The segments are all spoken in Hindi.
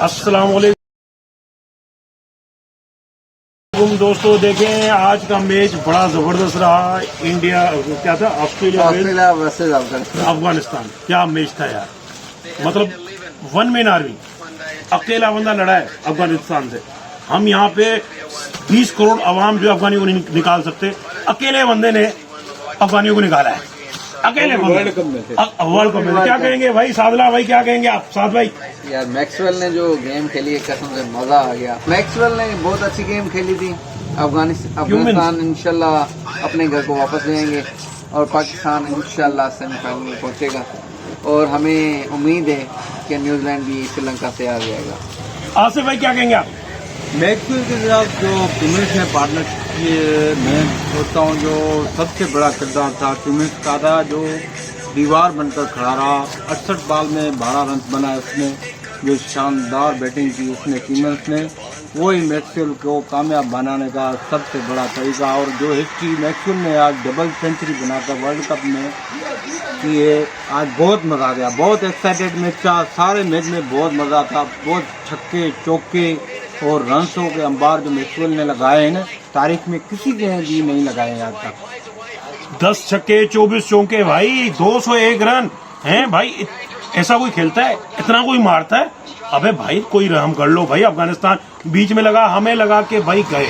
अस्सलाम वालेकुम दोस्तों, देखें आज का मैच बड़ा जबरदस्त रहा। इंडिया क्या था, ऑस्ट्रेलिया वर्सेस अफगानिस्तान। क्या मैच था यार, मतलब वन मैन आर्मी, अकेला बंदा लड़ा है अफगानिस्तान से। हम यहाँ पे 20 करोड़ अवाम जो अफगानियों को नहीं निकाल सकते, अकेले बंदे ने अफगानियों को निकाला है। अकेले वर्ल्ड कप में क्या कहेंगे भाई सादला भाई, क्या कहेंगे आप साद भाई? यार मैक्सवेल ने जो गेम खेली है, कसम से मजा आ गया। मैक्सवेल ने बहुत अच्छी गेम खेली थी। अफगानिस्तान इंशाल्लाह अपने घर को वापस जाएंगे और पाकिस्तान इंशाल्लाह सेमीफाइनल में पहुंचेगा और हमें उम्मीद है कि न्यूजीलैंड भी श्रीलंका से आ जाएगा। आसिफ भाई क्या कहेंगे आप? मैक्सवेल के साथ जो क्यूमिंस ने पार्टनरशिप किए, मैं सोचता हूँ जो सबसे बड़ा किरदार था क्यूमिंस का था, जो दीवार बनकर खड़ा रहा। 68 बॉल में 12 रन बनाए उसने, जो शानदार बैटिंग की उसने क्यूमिंस ने। वही मैक्सवेल को कामयाब बनाने का सबसे बड़ा तरीका, और जो हिस्ट्री मैक्सवेल ने आज डबल सेंचुरी बनाकर वर्ल्ड कप में की है, आज बहुत मज़ा आ गया। बहुत एक्साइटेड मैच था, सारे मैच में बहुत मज़ा था। बहुत छक्के चौके और रनों के अंबार जो मैक्सवेल ने लगाए हैं ना, तारीख में किसी ने भी नहीं लगाए हैं आज तक। 10 छक्के 24 चौके भाई, 201 रन हैं भाई। ऐसा कोई खेलता है, इतना कोई मारता है? अबे भाई कोई रहम कर लो भाई। अफगानिस्तान बीच में लगा, हमें लगा के भाई गए।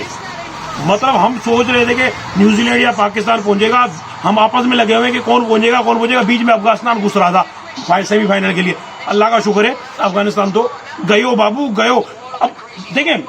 मतलब हम सोच रहे थे कि न्यूजीलैंड या पाकिस्तान पहुंचेगा, हम आपस में लगे हुए कि कौन पहुंचेगा। बीच में अफगानिस्तान घुस रहा था सेमीफाइनल के लिए। अल्लाह का शुक्र है अफगानिस्तान तो गयो बाबू गयो। अब देखें,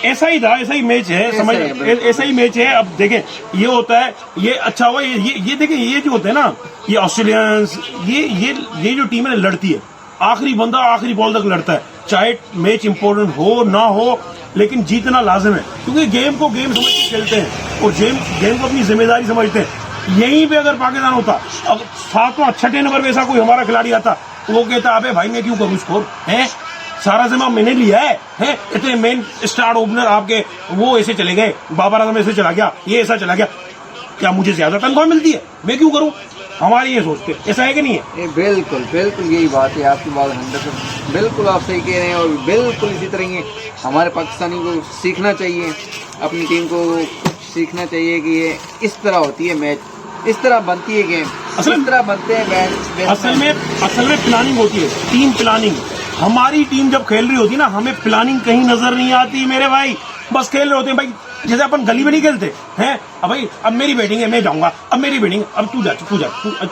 ऐसा ही था, ऐसा ही मैच है, समझ ऐसा ही मैच है। अब देखें ये होता है, ये अच्छा हुआ, ये देखें, ये जो होता है ना, ये ऑस्ट्रेलियंस, ये जो टीम है लड़ती है, आखिरी बंदा आखिरी बॉल तक लड़ता है, चाहे मैच इंपॉर्टेंट हो ना हो, लेकिन जीतना लाजिम है, क्योंकि गेम को गेम समझ के खेलते हैं और गेम को अपनी जिम्मेदारी समझते हैं। यहीं पे अगर पाकिस्तान होता, अब 7वां 6ठे नंबर पे ऐसा कोई हमारा खिलाड़ी आता, वो कहता अबे भाई मैं क्यों करूं स्कोर, है सारा जिम्मा मैंने लिया है। इतने मेन स्टार ओपनर आपके वो ऐसे चले गए, बाबर आजम ऐसे चला गया, ये ऐसा चला गया, क्या मुझे ज्यादा तनख्वाह मिलती है, मैं क्यों करूं? हमारी ये सोचते, ऐसा है कि नहीं है? बिल्कुल बिल्कुल यही बात है, आपकी बात 100% बिल्कुल आप सही कह रहे हैं। और बिल्कुल इसी तरह ये हमारे पाकिस्तानी को सीखना चाहिए, अपनी टीम को सीखना चाहिए कि ये इस तरह होती है मैच, इस तरह बनती है गेम, इस तरह बनते हैं। असल में प्लानिंग होती है, टीम प्लानिंग। हमारी टीम जब खेल रही होती है ना, हमें प्लानिंग कहीं नजर नहीं आती मेरे भाई। बस खेल रहे होते हैं भाई, जैसे अपन गली में नहीं खेलते हैं। अब भाई अब मेरी बैटिंग है, मैं जाऊंगा, अब मेरी बैटिंग, अब तू जा तू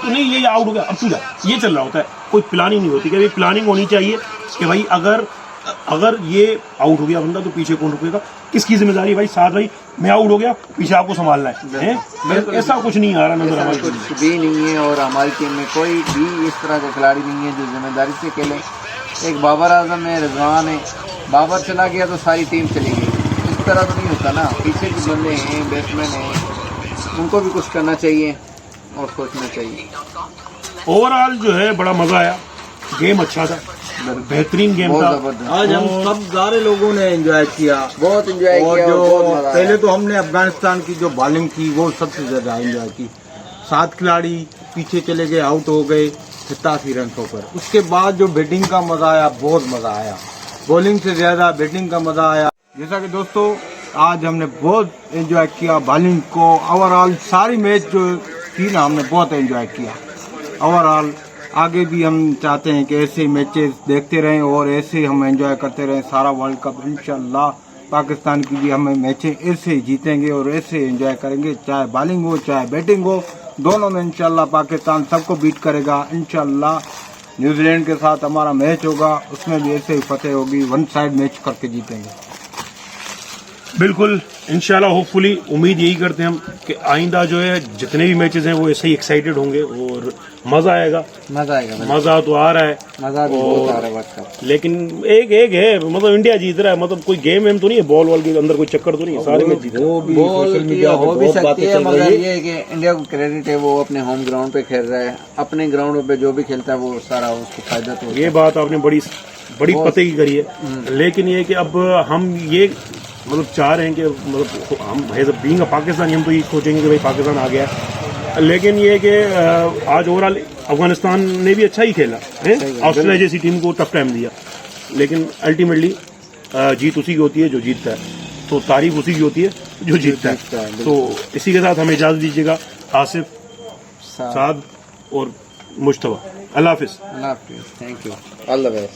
नहीं, ये आउट हो गया, अब तू जा, ये चल रहा होता है। कोई प्लानिंग नहीं होती। कि भाई प्लानिंग होनी चाहिए कि भाई अगर ये आउट हो गया बंदा तो पीछे कौन रुकेगा, किसकी जिम्मेदारी भाई? साथ भाई मैं आउट हो गया, पीछे आपको संभालना है। ऐसा कुछ नहीं आ रहा नजर, हमारी कुछ भी नहीं है। और हमारी टीम में कोई भी इस तरह का खिलाड़ी नहीं है जो जिम्मेदारी से खेले। एक बाबर आजम है, रिजवान है, बाबर चला गया तो सारी टीम चली गई। इस तरह तो नहीं होता ना, पीछे भी बंदे हैं, बैट्समैन हैं, उनको भी कुछ करना चाहिए और सोचना चाहिए। ओवरऑल जो है बड़ा मजा आया, गेम अच्छा था, बेहतरीन गेम था। आज हम सब सारे लोगों ने एंजॉय किया, बहुत एंजॉय किया। जो पहले तो हमने अफगानिस्तान की जो बॉलिंग थी वो सबसे ज्यादा एंजॉय की। 7 खिलाड़ी पीछे चले गए, आउट हो गए 87 रन पर। उसके बाद जो बैटिंग का मजा आया, बहुत मजा आया। बॉलिंग से ज्यादा बैटिंग का मजा आया। जैसा कि दोस्तों आज हमने बहुत एंजॉय किया बॉलिंग को। ओवरऑल सारी मैच जो थी ना, हमने बहुत एंजॉय किया। ओवरऑल आगे भी हम चाहते हैं कि ऐसे मैचेस देखते रहें और ऐसे हम एंजॉय करते रहें सारा वर्ल्ड कप। इंशाल्लाह पाकिस्तान की भी हमें मैचें ऐसे ही जीतेंगे और ऐसे एंजॉय करेंगे, चाहे बॉलिंग हो चाहे बैटिंग हो, दोनों में इंशाल्लाह पाकिस्तान सबको बीट करेगा। इंशाल्लाह न्यूजीलैंड के साथ हमारा मैच होगा, उसमें भी ऐसे ही फतेह होगी, वन साइड मैच करके जीतेंगे। बिल्कुल इंशाल्लाह, होपफुली उम्मीद यही करते हैं हम कि आइंदा जो है जितने भी मैचेस हैं वो ऐसे ही एक्साइटेड होंगे और मजा आएगा। मजा तो आ रहा है, मजा भी बहुत आ रहा है। लेकिन एक है, मतलब इंडिया जीत रहा है, मतलब कोई गेम वेम तो नहीं है, बॉल वॉल के अंदर कोई चक्कर तो नहीं है, सारे मैच जीत रहे हैं। सोशल मीडिया हो भी सकती है, मगर ये है कि इंडिया को क्रेडिट है, वो अपने होम ग्राउंड पे खेल रहा है। अपने ग्राउंड पे जो भी खेलता है वो सारा उसको फायदा तो। ये बात आपने बड़ी पते की करी है। लेकिन ये कि अब हम ये मतलब चाह रहे हैं कि मतलब हम बीइंग पाकिस्तानी, हम तो ये सोचेंगे कि भाई पाकिस्तान आ गया है। लेकिन ये कि आज ओवरऑल अफगानिस्तान ने भी अच्छा ही खेला है, ऑस्ट्रेलिया जैसी टीम को टफ टाइम दिया, लेकिन अल्टीमेटली जीत उसी की होती है जो जीतता है, तो तारीफ उसी की होती है जो जीतता है। तो इसी के साथ हमें इजाज़त दीजिएगा, आसिफ, साद और मुश्तबा। अल्लाह हाफिज़। Thank you, all the best.